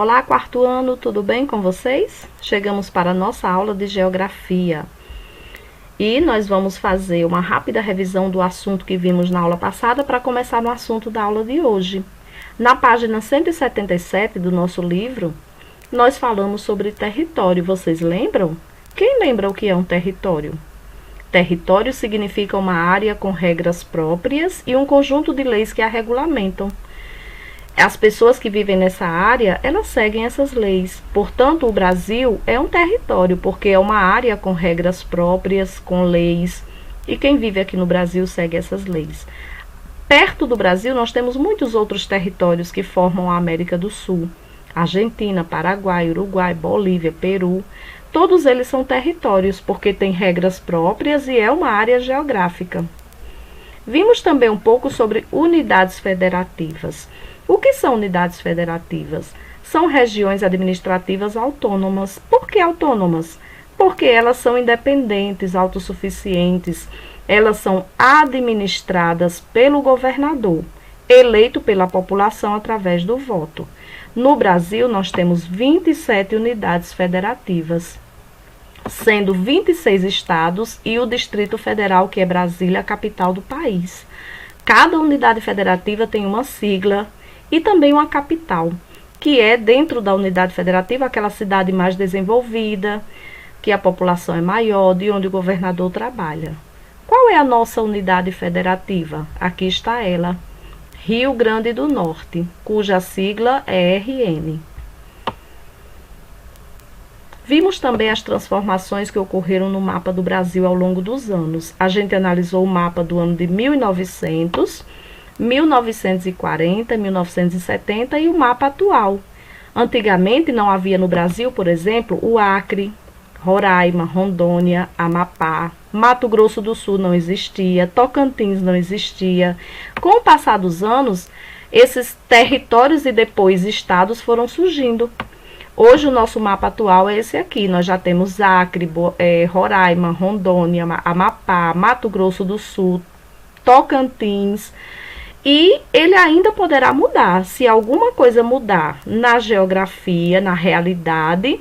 Olá, quarto ano, tudo bem com vocês? Chegamos para a nossa aula de Geografia. E nós vamos fazer uma rápida revisão do assunto que vimos na aula passada para começar no assunto da aula de hoje. Na página 177 do nosso livro, nós falamos sobre território. Vocês lembram? Quem lembra o que é um território? Território significa uma área com regras próprias e um conjunto de leis que a regulamentam. As pessoas que vivem nessa área, elas seguem essas leis. Portanto, o Brasil é um território, porque é uma área com regras próprias, com leis. E quem vive aqui no Brasil segue essas leis. Perto do Brasil, nós temos muitos outros territórios que formam a América do Sul. Argentina, Paraguai, Uruguai, Bolívia, Peru. Todos eles são territórios, porque têm regras próprias e é uma área geográfica. Vimos também um pouco sobre unidades federativas. O que são unidades federativas? São regiões administrativas autônomas. Por que autônomas? Porque elas são independentes, autossuficientes. Elas são administradas pelo governador, eleito pela população através do voto. No Brasil, nós temos 27 unidades federativas, sendo 26 estados e o Distrito Federal, que é Brasília, a capital do país. Cada unidade federativa tem uma sigla e também uma capital, que é dentro da unidade federativa aquela cidade mais desenvolvida, que a população é maior, de onde o governador trabalha. Qual é a nossa unidade federativa? Aqui está ela, Rio Grande do Norte, cuja sigla é RN. Vimos também as transformações que ocorreram no mapa do Brasil ao longo dos anos. A gente analisou o mapa do ano de 1900, 1940, 1970 e o mapa atual. Antigamente não havia no Brasil, por exemplo, o Acre, Roraima, Rondônia, Amapá, Mato Grosso do Sul não existia, Tocantins não existia. Com o passar dos anos, esses territórios e depois estados foram surgindo. Hoje o nosso mapa atual é esse aqui. Nós já temos Acre, Roraima, Rondônia, Amapá, Mato Grosso do Sul, Tocantins. E ele ainda poderá mudar. Se alguma coisa mudar na geografia, na realidade,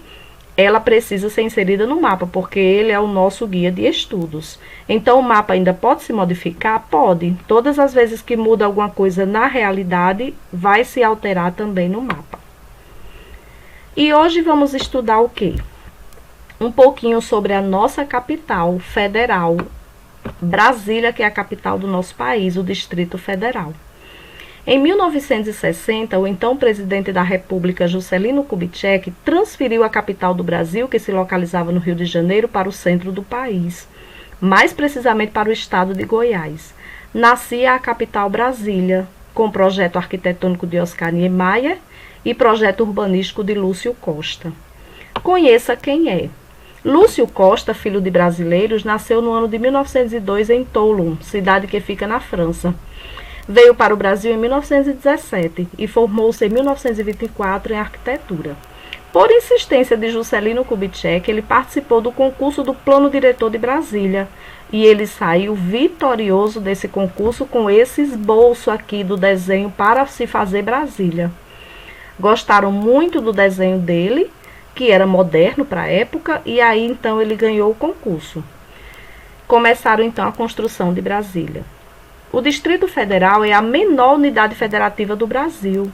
ela precisa ser inserida no mapa, porque ele é o nosso guia de estudos. Então, o mapa ainda pode se modificar? Pode. Todas as vezes que muda alguma coisa na realidade, vai se alterar também no mapa. E hoje vamos estudar o quê? Um pouquinho sobre a nossa capital federal, Brasília, que é a capital do nosso país, o Distrito Federal. Em 1960, o então presidente da República, Juscelino Kubitschek, transferiu a capital do Brasil, que se localizava no Rio de Janeiro, para o centro do país, mais precisamente para o estado de Goiás. Nascia a capital Brasília, com projeto arquitetônico de Oscar Niemeyer e projeto urbanístico de Lúcio Costa. Conheça quem é. Lúcio Costa, filho de brasileiros, nasceu no ano de 1902 em Toulon, cidade que fica na França. Veio para o Brasil em 1917 e formou-se em 1924 em arquitetura. Por insistência de Juscelino Kubitschek, ele participou do concurso do Plano Diretor de Brasília e ele saiu vitorioso desse concurso com esse esboço aqui do desenho para se fazer Brasília. Gostaram muito do desenho dele, que era moderno para a época, e aí então ele ganhou o concurso. Começaram então a construção de Brasília. O Distrito Federal é a menor unidade federativa do Brasil,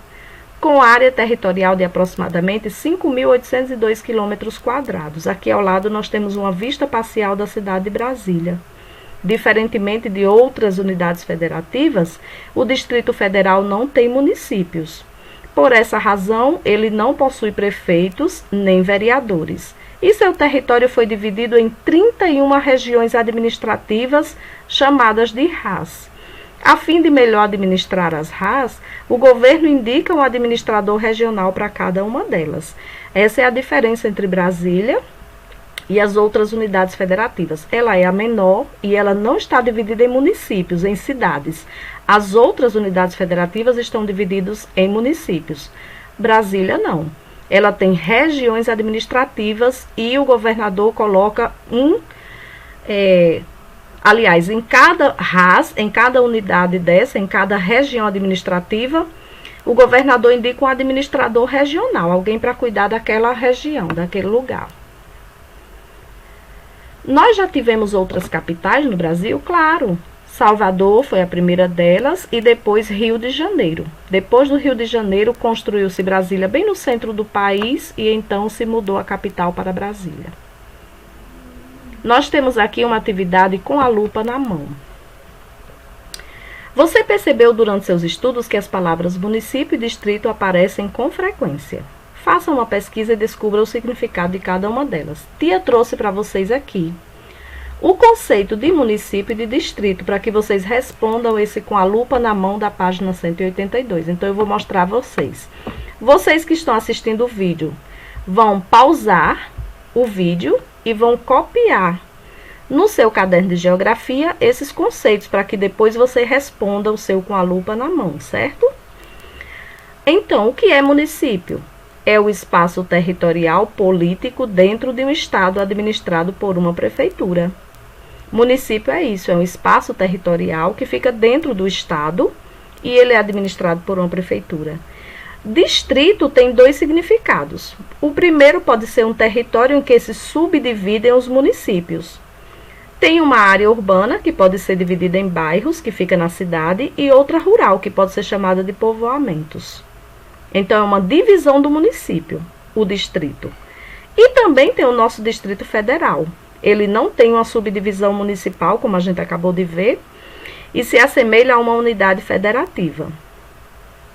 com área territorial de aproximadamente 5.802 km². Aqui ao lado nós temos uma vista parcial da cidade de Brasília. Diferentemente de outras unidades federativas, o Distrito Federal não tem municípios. Por essa razão, ele não possui prefeitos nem vereadores. E seu território foi dividido em 31 regiões administrativas chamadas de RAS. A fim de melhor administrar as RAS, o governo indica um administrador regional para cada uma delas. Essa é a diferença entre Brasília e as outras unidades federativas. Ela é a menor e ela não está dividida em municípios, em cidades. As outras unidades federativas estão divididas em municípios. Brasília não. Ela tem regiões administrativas e o governador coloca em cada RAS, em cada unidade dessa, em cada região administrativa, o governador indica um administrador regional, alguém para cuidar daquela região, daquele lugar. Nós já tivemos outras capitais no Brasil? Claro. Salvador foi a primeira delas e depois Rio de Janeiro. Depois do Rio de Janeiro, construiu-se Brasília bem no centro do país e então se mudou a capital para Brasília. Nós temos aqui uma atividade com a lupa na mão. Você percebeu durante seus estudos que as palavras município e distrito aparecem com frequência. Faça uma pesquisa e descubra o significado de cada uma delas. Tia trouxe para vocês aqui o conceito de município e de distrito, para que vocês respondam esse com a lupa na mão da página 182. Então, eu vou mostrar a vocês. Vocês que estão assistindo o vídeo, vão pausar o vídeo e vão copiar no seu caderno de geografia esses conceitos, para que depois você responda o seu com a lupa na mão, certo? Então, o que é município? É o espaço territorial político dentro de um estado administrado por uma prefeitura. Município é isso, é um espaço territorial que fica dentro do estado e ele é administrado por uma prefeitura. Distrito tem dois significados. O primeiro pode ser um território em que se subdividem os municípios. Tem uma área urbana, que pode ser dividida em bairros, que fica na cidade, e outra rural, que pode ser chamada de povoamentos. Então, é uma divisão do município, o distrito. E também tem o nosso Distrito Federal. Ele não tem uma subdivisão municipal, como a gente acabou de ver, e se assemelha a uma unidade federativa.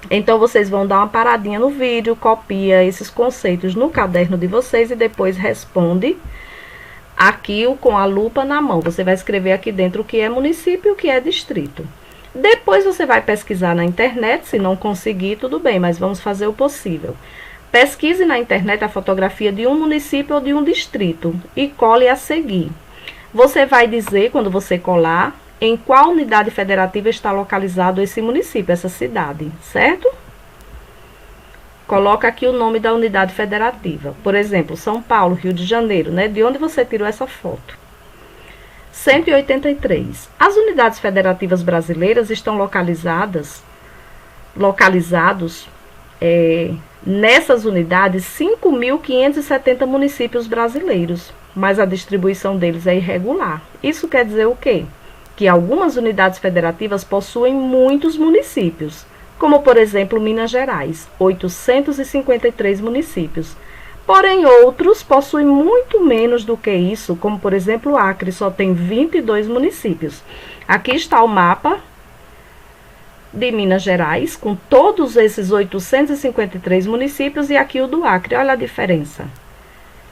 Então, vocês vão dar uma paradinha no vídeo, copia esses conceitos no caderno de vocês e depois responde aqui com a lupa na mão. Você vai escrever aqui dentro o que é município e o que é distrito. Depois você vai pesquisar na internet, se não conseguir, tudo bem, mas vamos fazer o possível. Pesquise na internet a fotografia de um município ou de um distrito e cole a seguir. Você vai dizer, quando você colar, em qual unidade federativa está localizado esse município, essa cidade, certo? Coloca aqui o nome da unidade federativa. Por exemplo, São Paulo, Rio de Janeiro, né? De onde você tirou essa foto? 183. As unidades federativas brasileiras estão localizados nessas unidades 5.570 municípios brasileiros, mas a distribuição deles é irregular. Isso quer dizer o quê? Que algumas unidades federativas possuem muitos municípios, como por exemplo Minas Gerais, 853 municípios. Porém, outros possuem muito menos do que isso, como por exemplo o Acre, só tem 22 municípios. Aqui está o mapa de Minas Gerais, com todos esses 853 municípios, e aqui o do Acre. Olha a diferença.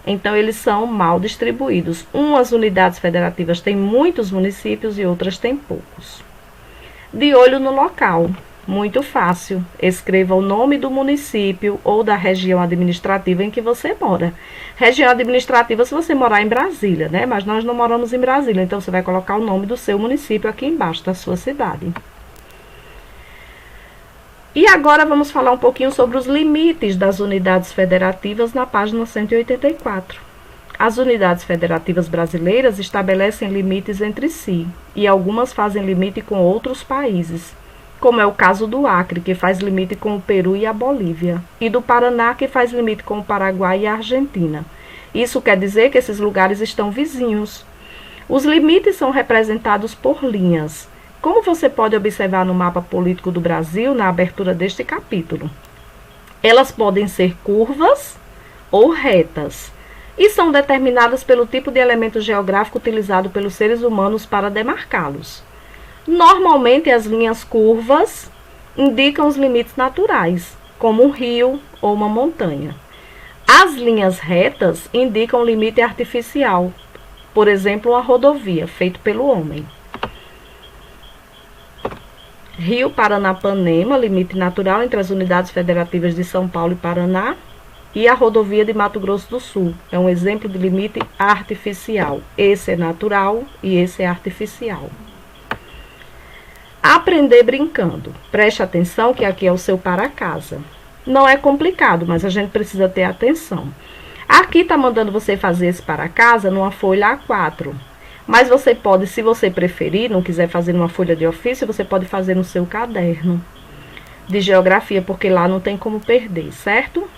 Então, eles são mal distribuídos. Umas unidades federativas têm muitos municípios e outras têm poucos. De olho no local. Muito fácil. Escreva o nome do município ou da região administrativa em que você mora. Região administrativa se você morar em Brasília, né? Mas nós não moramos em Brasília, então você vai colocar o nome do seu município aqui embaixo, da sua cidade. E agora vamos falar um pouquinho sobre os limites das unidades federativas na página 184. As unidades federativas brasileiras estabelecem limites entre si, e algumas fazem limite com outros países, como é o caso do Acre, que faz limite com o Peru e a Bolívia, e do Paraná, que faz limite com o Paraguai e a Argentina. Isso quer dizer que esses lugares estão vizinhos. Os limites são representados por linhas, como você pode observar no mapa político do Brasil, na abertura deste capítulo. Elas podem ser curvas ou retas, e são determinadas pelo tipo de elemento geográfico utilizado pelos seres humanos para demarcá-los. Normalmente, as linhas curvas indicam os limites naturais, como um rio ou uma montanha. As linhas retas indicam o limite artificial, por exemplo, uma rodovia, feito pelo homem. Rio Paranapanema, limite natural entre as unidades federativas de São Paulo e Paraná, e a rodovia de Mato Grosso do Sul. É um exemplo de limite artificial. Esse é natural e esse é artificial. Aprender brincando. Preste atenção que aqui é o seu para casa. Não é complicado, mas a gente precisa ter atenção. Aqui está mandando você fazer esse para casa numa folha A4. Mas você pode, se você preferir, não quiser fazer numa folha de ofício, você pode fazer no seu caderno. de geografia, porque lá não tem como perder, certo?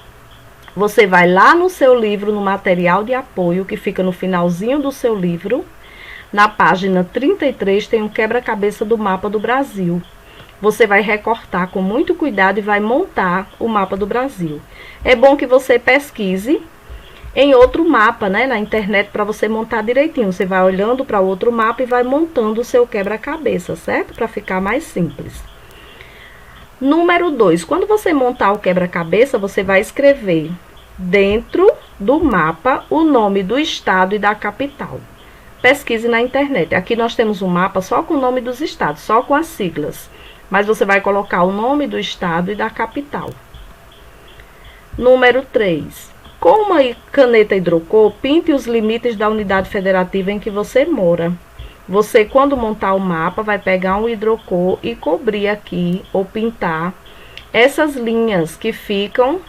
Você vai lá no seu livro, no material de apoio, que fica no finalzinho do seu livro. Na página 33 tem um quebra-cabeça do mapa do Brasil. Você vai recortar com muito cuidado e vai montar o mapa do Brasil. É bom que você pesquise em outro mapa, né, na internet, para você montar direitinho. Você vai olhando para outro mapa e vai montando o seu quebra-cabeça, certo? Para ficar mais simples. Número 2, quando você montar o quebra-cabeça, você vai escrever dentro do mapa o nome do estado e da capital. Pesquise na internet. Aqui nós temos um mapa só com o nome dos estados, só com as siglas. Mas você vai colocar o nome do estado e da capital. Número 3. Com uma caneta hidrocor, pinte os limites da unidade federativa em que você mora. Você, quando montar o mapa, vai pegar um hidrocor e cobrir aqui, ou pintar, essas linhas que ficam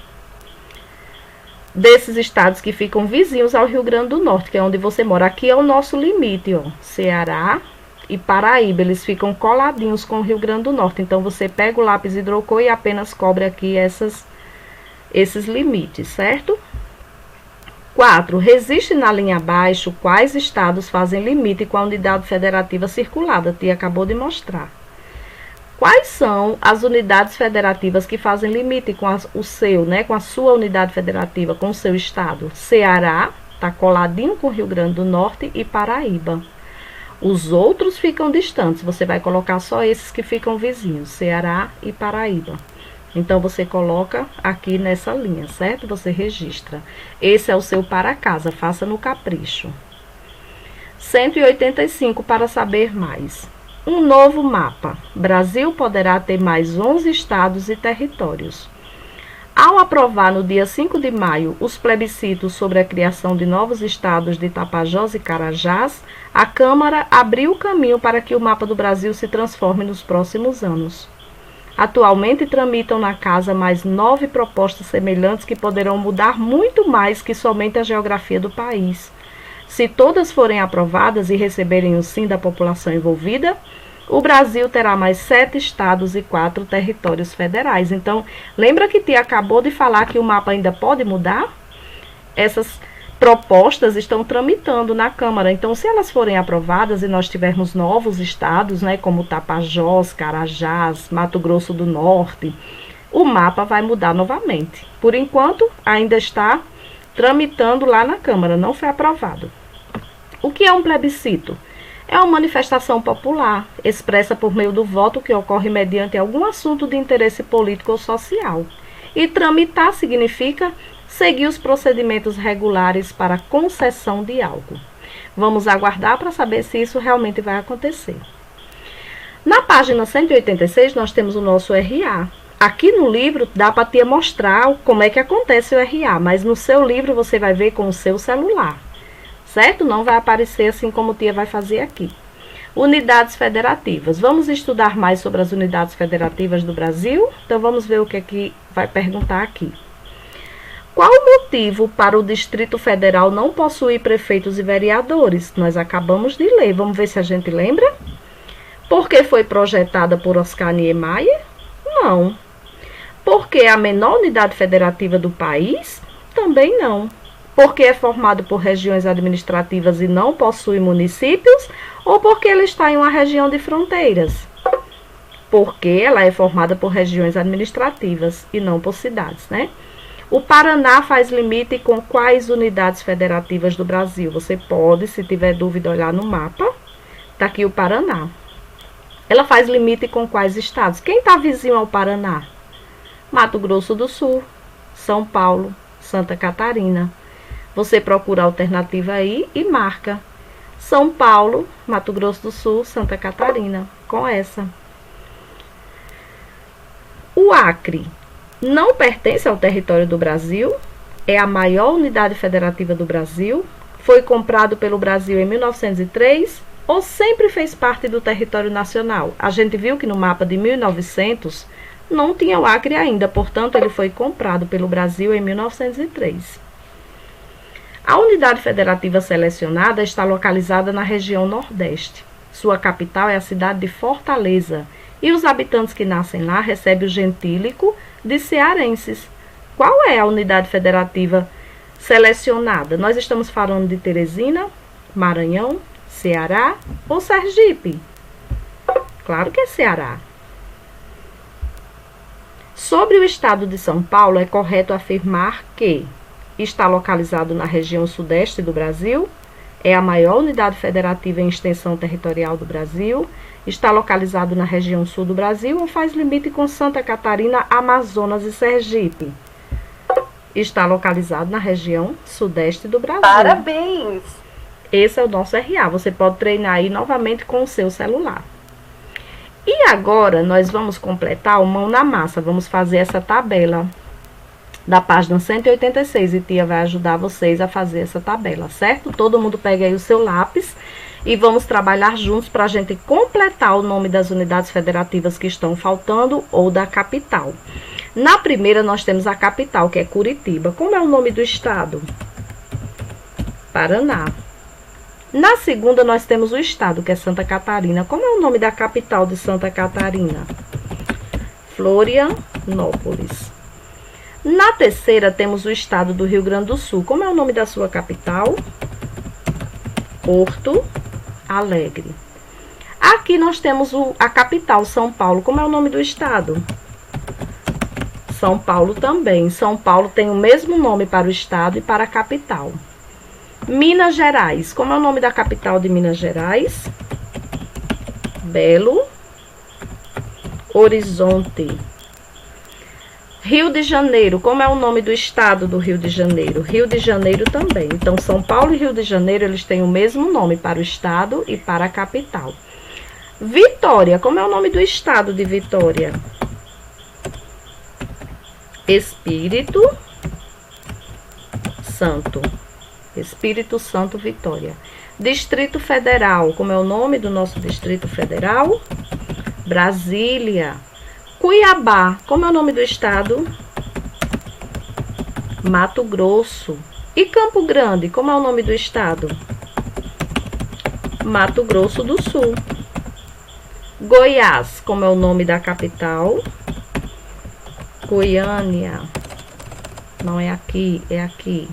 desses estados que ficam vizinhos ao Rio Grande do Norte, que é onde você mora. Aqui é o nosso limite, ó, Ceará e Paraíba, eles ficam coladinhos com o Rio Grande do Norte. Então, você pega o lápis hidrocor e apenas cobre aqui esses limites, certo? 4. Registre na linha abaixo quais estados fazem limite com a unidade federativa circulada. A tia acabou de mostrar. Quais são as unidades federativas que fazem limite com com a sua unidade federativa, com o seu estado? Ceará, está coladinho com o Rio Grande do Norte, e Paraíba. Os outros ficam distantes, você vai colocar só esses que ficam vizinhos, Ceará e Paraíba. Então, você coloca aqui nessa linha, certo? Você registra. Esse é o seu para casa, faça no capricho. 185 para saber mais. Um novo mapa. Brasil poderá ter mais 11 estados e territórios. Ao aprovar no dia 5 de maio os plebiscitos sobre a criação de novos estados de Tapajós e Carajás, a Câmara abriu o caminho para que o mapa do Brasil se transforme nos próximos anos. Atualmente tramitam na Casa mais 9 propostas semelhantes que poderão mudar muito mais que somente a geografia do país. Se todas forem aprovadas e receberem o sim da população envolvida, o Brasil terá mais 7 estados e 4 territórios federais. Então, lembra que tia acabou de falar que o mapa ainda pode mudar? Essas propostas estão tramitando na Câmara. Então, se elas forem aprovadas e nós tivermos novos estados, né, como Tapajós, Carajás, Mato Grosso do Norte, o mapa vai mudar novamente. Por enquanto, ainda está tramitando lá na Câmara, não foi aprovado. O que é um plebiscito? É uma manifestação popular, expressa por meio do voto que ocorre mediante algum assunto de interesse político ou social. E tramitar significa seguir os procedimentos regulares para concessão de algo. Vamos aguardar para saber se isso realmente vai acontecer. Na página 186, nós temos o nosso RA. Aqui no livro dá para tia mostrar como é que acontece o RA, mas no seu livro você vai ver com o seu celular, certo? Não vai aparecer assim como tia vai fazer aqui. Unidades federativas. Vamos estudar mais sobre as unidades federativas do Brasil? Então, vamos ver o que é que vai perguntar aqui. Qual o motivo para o Distrito Federal não possuir prefeitos e vereadores? Nós acabamos de ler. Vamos ver se a gente lembra? Porque foi projetada por Oscar Niemeyer? Não. Porque é a menor unidade federativa do país? Também não. Porque é formado por regiões administrativas e não possui municípios? Ou porque ele está em uma região de fronteiras? Porque ela é formada por regiões administrativas e não por cidades, né? O Paraná faz limite com quais unidades federativas do Brasil? Você pode, se tiver dúvida, olhar no mapa. Está aqui o Paraná. Ela faz limite com quais estados? Quem está vizinho ao Paraná? Mato Grosso do Sul, São Paulo, Santa Catarina. Você procura a alternativa aí e marca São Paulo, Mato Grosso do Sul, Santa Catarina, com essa. O Acre não pertence ao território do Brasil, é a maior unidade federativa do Brasil, foi comprado pelo Brasil em 1903 ou sempre fez parte do território nacional? A gente viu que no mapa de 1900 não tinha o Acre ainda, portanto ele foi comprado pelo Brasil em 1903. A unidade federativa selecionada está localizada na região Nordeste. Sua capital é a cidade de Fortaleza E os habitantes que nascem lá recebem o gentílico de cearenses. Qual é a unidade federativa selecionada? Nós estamos falando de Teresina, Maranhão, Ceará ou Sergipe? Claro que é Ceará. Sobre o estado de São Paulo, é correto afirmar que está localizado na região sudeste do Brasil, é a maior unidade federativa em extensão territorial do Brasil, está localizado na região sul do Brasil ou faz limite com Santa Catarina, Amazonas e Sergipe. Está localizado na região sudeste do Brasil. Parabéns! Esse é o nosso RA. Você pode treinar aí novamente com o seu celular. E agora nós vamos completar o mão na massa. Vamos fazer essa tabela da página 186 e tia vai ajudar vocês a fazer essa tabela, certo? Todo mundo pega aí o seu lápis e vamos trabalhar juntos para a gente completar o nome das unidades federativas que estão faltando ou da capital. Na primeira nós temos a capital, que é Curitiba. Como é o nome do estado? Paraná. Na segunda nós temos o estado, que é Santa Catarina. Como é o nome da capital de Santa Catarina? Florianópolis. Na terceira temos o estado do Rio Grande do Sul. Como é o nome da sua capital? Porto Alegre. Aqui nós temos a capital, São Paulo. Como é o nome do estado? São Paulo também. São Paulo tem o mesmo nome para o estado e para a capital. Minas Gerais. Como é o nome da capital de Minas Gerais? Belo Horizonte. Rio de Janeiro. Como é o nome do estado do Rio de Janeiro? Rio de Janeiro também. Então, São Paulo e Rio de Janeiro, eles têm o mesmo nome para o estado e para a capital. Vitória. Como é o nome do estado de Vitória? Espírito Santo. Espírito Santo, Vitória. Distrito Federal. Como é o nome do nosso Distrito Federal? Brasília. Cuiabá. Como é o nome do estado? Mato Grosso. E Campo Grande. Como é o nome do estado? Mato Grosso do Sul. Goiás. Como é o nome da capital? Goiânia. Não é aqui, é aqui.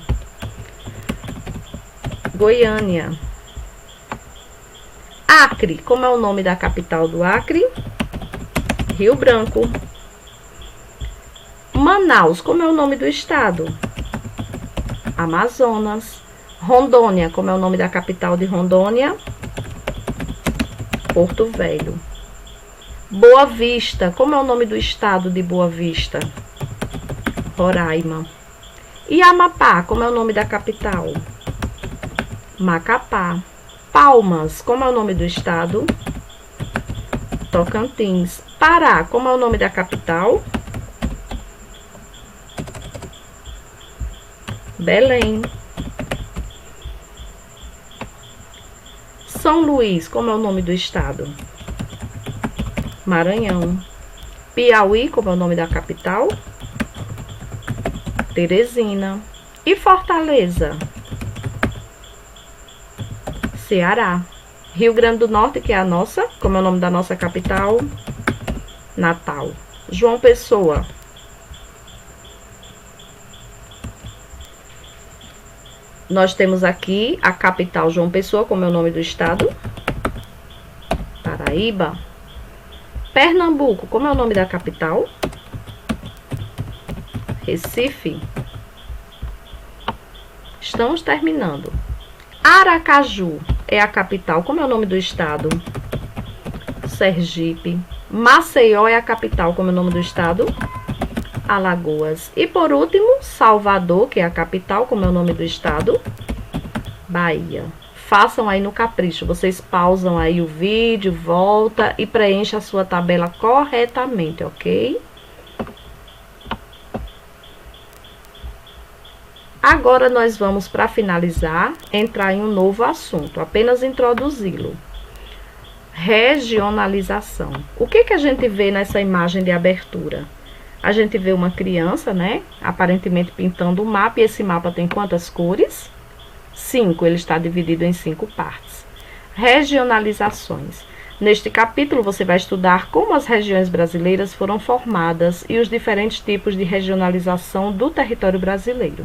Goiânia. Acre. Como é o nome da capital do Acre? Rio Branco. Manaus. Como é o nome do estado? Amazonas. Rondônia. Como é o nome da capital de Rondônia? Porto Velho. Boa Vista. Como é o nome do estado de Boa Vista? Roraima. E Amapá. Como é o nome da capital? Macapá. Palmas. Como é o nome do estado? Tocantins. Pará. Como é o nome da capital? Belém. São Luís. Como é o nome do estado? Maranhão. Piauí. Como é o nome da capital? Teresina. E Fortaleza? Ceará. Rio Grande do Norte, que é a nossa, como é o nome da nossa capital? Natal. João Pessoa. Nós temos aqui a capital João Pessoa, como é o nome do estado? Paraíba. Pernambuco, como é o nome da capital? Recife. Estamos terminando. Aracaju é a capital. Como é o nome do estado? Sergipe. Maceió é a capital. Como é o nome do estado? Alagoas. E por último, Salvador, que é a capital. Como é o nome do estado? Bahia. Façam aí no capricho. Vocês pausam aí o vídeo, volta e preencha a sua tabela corretamente, ok? Agora nós vamos, para finalizar, entrar em um novo assunto, apenas introduzi-lo. Regionalização. O que que a gente vê nessa imagem de abertura? A gente vê uma criança, né? Aparentemente pintando um mapa, e esse mapa tem quantas cores? 5, ele está dividido em 5 partes. Regionalizações. Neste capítulo, você vai estudar como as regiões brasileiras foram formadas e os diferentes tipos de regionalização do território brasileiro.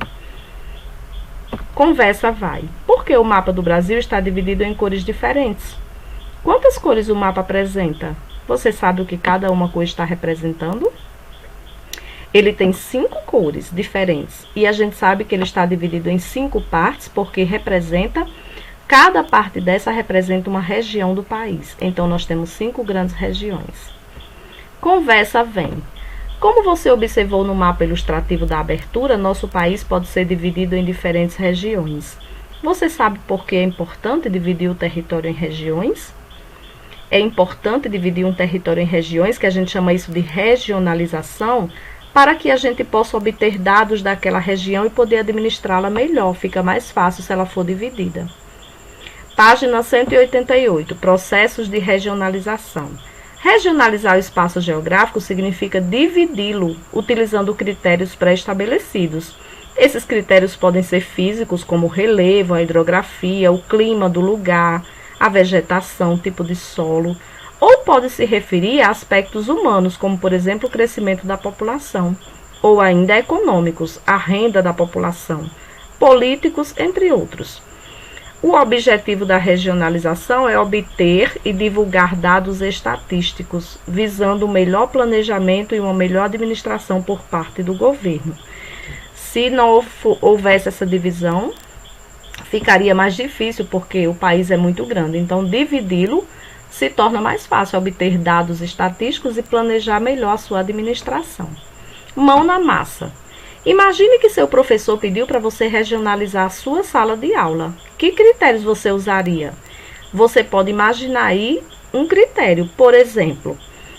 Conversa vai. Por que o mapa do Brasil está dividido em cores diferentes? Quantas cores o mapa apresenta? Você sabe o que cada uma cor está representando? Ele tem 5 cores diferentes e a gente sabe que ele está dividido em 5 partes porque cada parte dessa representa uma região do país. Então, nós temos 5 grandes regiões. Conversa vem. Como você observou no mapa ilustrativo da abertura, nosso país pode ser dividido em diferentes regiões. Você sabe por que é importante dividir o território em regiões? É importante dividir um território em regiões, que a gente chama isso de regionalização, para que a gente possa obter dados daquela região e poder administrá-la melhor. Fica mais fácil se ela for dividida. Página 188, processos de regionalização. Regionalizar o espaço geográfico significa dividi-lo, utilizando critérios pré-estabelecidos. Esses critérios podem ser físicos, como o relevo, a hidrografia, o clima do lugar, a vegetação, o tipo de solo, ou pode se referir a aspectos humanos, como, por exemplo, o crescimento da população, ou ainda econômicos, a renda da população, políticos, entre outros. O objetivo da regionalização é obter e divulgar dados estatísticos, visando o melhor planejamento e uma melhor administração por parte do governo. Se não houvesse essa divisão, ficaria mais difícil, porque o país é muito grande. Então, dividi-lo se torna mais fácil obter dados estatísticos e planejar melhor a sua administração. Mão na massa. Imagine que seu professor pediu para você regionalizar a sua sala de aula. Que critérios você usaria? Você pode imaginar aí um critério. Por exemplo,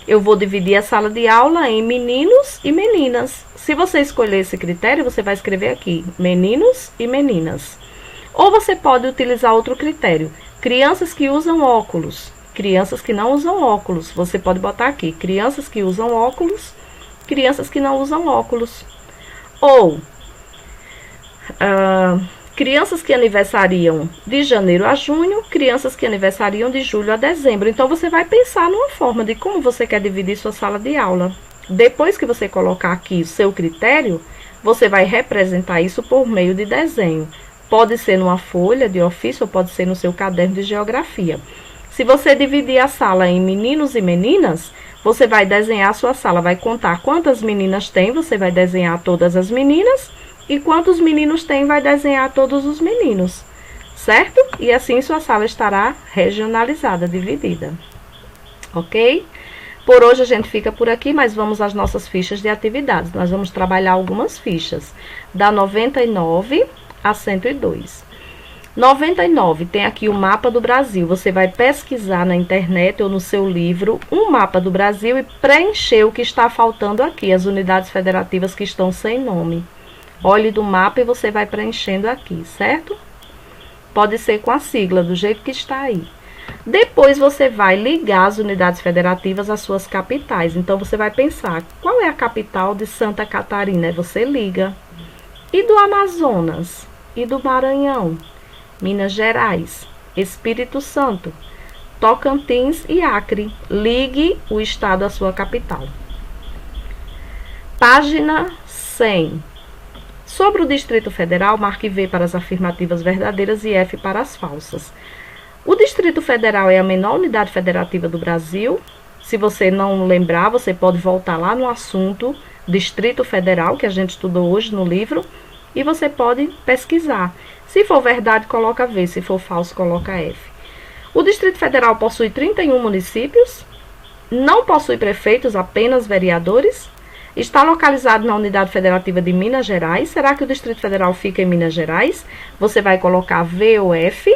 eu vou dividir a sala de aula em meninos e meninas. Se você escolher esse critério, você vai escrever aqui, meninos e meninas. Ou você pode utilizar outro critério, crianças que usam óculos. Crianças que não usam óculos. Você pode botar aqui, crianças que usam óculos, crianças que não usam óculos. Ou, crianças que aniversariam de janeiro a junho, crianças que aniversariam de julho a dezembro. Então, você vai pensar numa forma de como você quer dividir sua sala de aula. Depois que você colocar aqui o seu critério, você vai representar isso por meio de desenho. Pode ser numa folha de ofício ou pode ser no seu caderno de geografia. Se você dividir a sala em meninos e meninas, você vai desenhar a sua sala, vai contar quantas meninas tem, você vai desenhar todas as meninas, e quantos meninos tem, vai desenhar todos os meninos, certo? E assim sua sala estará regionalizada, dividida, ok? Por hoje a gente fica por aqui, mas vamos às nossas fichas de atividades. Nós vamos trabalhar algumas fichas, da 99 a 102. 99 tem aqui o mapa do Brasil. Você vai pesquisar na internet ou no seu livro um mapa do Brasil e preencher o que está faltando aqui, as unidades federativas que estão sem nome. Olhe do mapa e você vai preenchendo aqui, certo? Pode ser com a sigla, do jeito que está aí. Depois você vai ligar as unidades federativas às suas capitais. Então, você vai pensar, qual é a capital de Santa Catarina? Você liga. E do Amazonas? E do Maranhão? Minas Gerais, Espírito Santo, Tocantins e Acre. Ligue o estado à sua capital. Página 100. Sobre o Distrito Federal, marque V para as afirmativas verdadeiras e F para as falsas. O Distrito Federal é a menor unidade federativa do Brasil. Se você não lembrar, você pode voltar lá no assunto Distrito Federal, que a gente estudou hoje no livro, e você pode pesquisar. Se for verdade, coloca V. Se for falso, coloca F. O Distrito Federal possui 31 municípios. Não possui prefeitos, apenas vereadores. Está localizado na unidade federativa de Minas Gerais. Será que o Distrito Federal fica em Minas Gerais? Você vai colocar V ou F.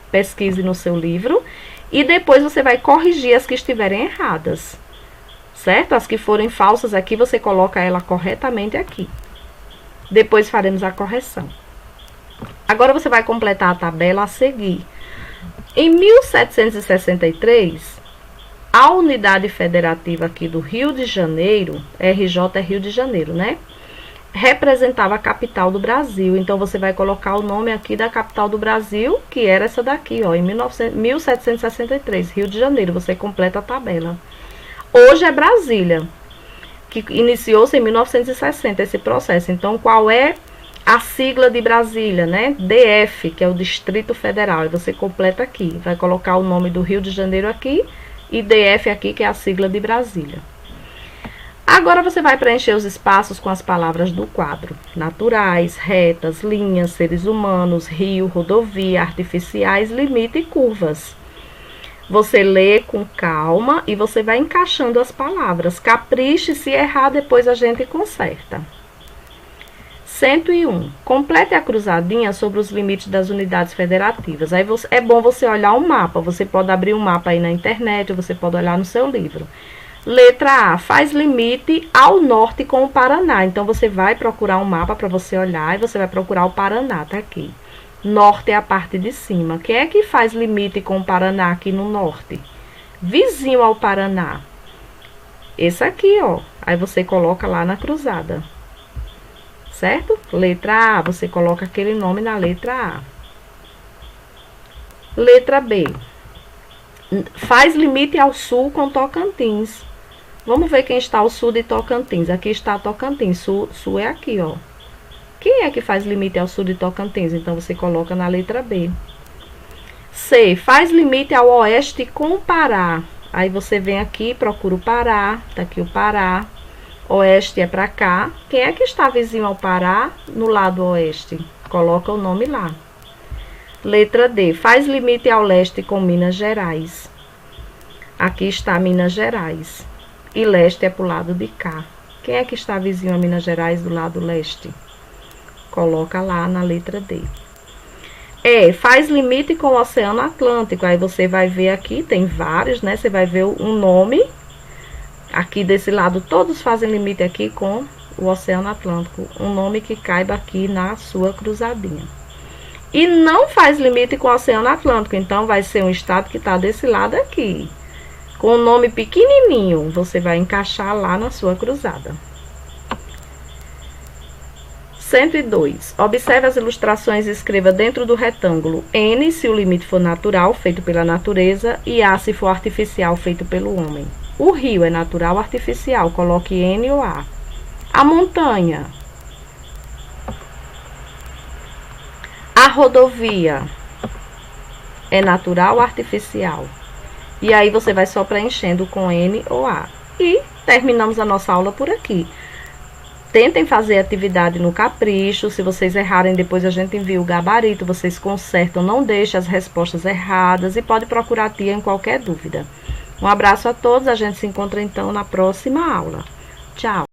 Pesquise no seu livro. E depois você vai corrigir as que estiverem erradas. Certo? As que forem falsas aqui, você coloca ela corretamente aqui. Depois faremos a correção. Agora você vai completar a tabela a seguir. Em 1763, a unidade federativa aqui do Rio de Janeiro, RJ é Rio de Janeiro, né? representava a capital do Brasil. Então, você vai colocar o nome aqui da capital do Brasil, que era essa daqui, ó, em 1763, Rio de Janeiro. Você completa a tabela. Hoje é Brasília, que iniciou-se em 1960 esse processo. Então, qual é a sigla de Brasília, né? DF, que é o Distrito Federal. E você completa aqui. Vai colocar o nome do Rio de Janeiro aqui e DF aqui, que é a sigla de Brasília. Agora você vai preencher os espaços com as palavras do quadro: naturais, retas, linhas, seres humanos, rio, rodovia, artificiais, limite e curvas. Você lê com calma e você vai encaixando as palavras. Capriche, se errar, depois a gente conserta. 101. Complete a cruzadinha sobre os limites das unidades federativas. Aí é bom você olhar o mapa. Você pode abrir um mapa aí na internet, ou você pode olhar no seu livro. Letra A, faz limite ao norte com o Paraná. Então, você vai procurar um mapa para você olhar e você vai procurar o Paraná, tá aqui. Norte é a parte de cima. Quem é que faz limite com o Paraná aqui no norte? Vizinho ao Paraná. Esse aqui, ó. Aí você coloca lá na cruzada. Certo? Letra A, você coloca aquele nome na letra A. Letra B. Faz limite ao sul com Tocantins. Vamos ver quem está ao sul de Tocantins. Aqui está Tocantins. Sul é aqui, ó. Quem é que faz limite ao sul de Tocantins? Então, você coloca na letra B. C. Faz limite ao oeste com o Pará. Aí, você vem aqui, procura o Pará. Tá aqui o Pará. Oeste é pra cá. Quem é que está vizinho ao Pará no lado oeste? Coloca o nome lá. Letra D. Faz limite ao leste com Minas Gerais. Aqui está Minas Gerais. E leste é para o lado de cá. Quem é que está vizinho a Minas Gerais do lado leste? Coloca lá na letra D. E. Faz limite com o Oceano Atlântico. Aí você vai ver aqui, tem vários, né? Você vai ver um nome. Aqui desse lado, todos fazem limite aqui com o Oceano Atlântico. Um nome que caiba aqui na sua cruzadinha. E não faz limite com o Oceano Atlântico. Então, vai ser um estado que está desse lado aqui. Com o nome pequenininho, você vai encaixar lá na sua cruzada. 102. Observe as ilustrações e escreva dentro do retângulo N, se o limite for natural, feito pela natureza, e A, se for artificial, feito pelo homem. O rio é natural ou artificial? Coloque N ou A. A montanha. A rodovia é natural ou artificial? E aí, você vai só preenchendo com N ou A. E terminamos a nossa aula por aqui. Tentem fazer atividade no capricho. Se vocês errarem, depois a gente envia o gabarito. Vocês consertam, não deixem as respostas erradas. E pode procurar a tia em qualquer dúvida. Um abraço a todos. A gente se encontra, então, na próxima aula. Tchau!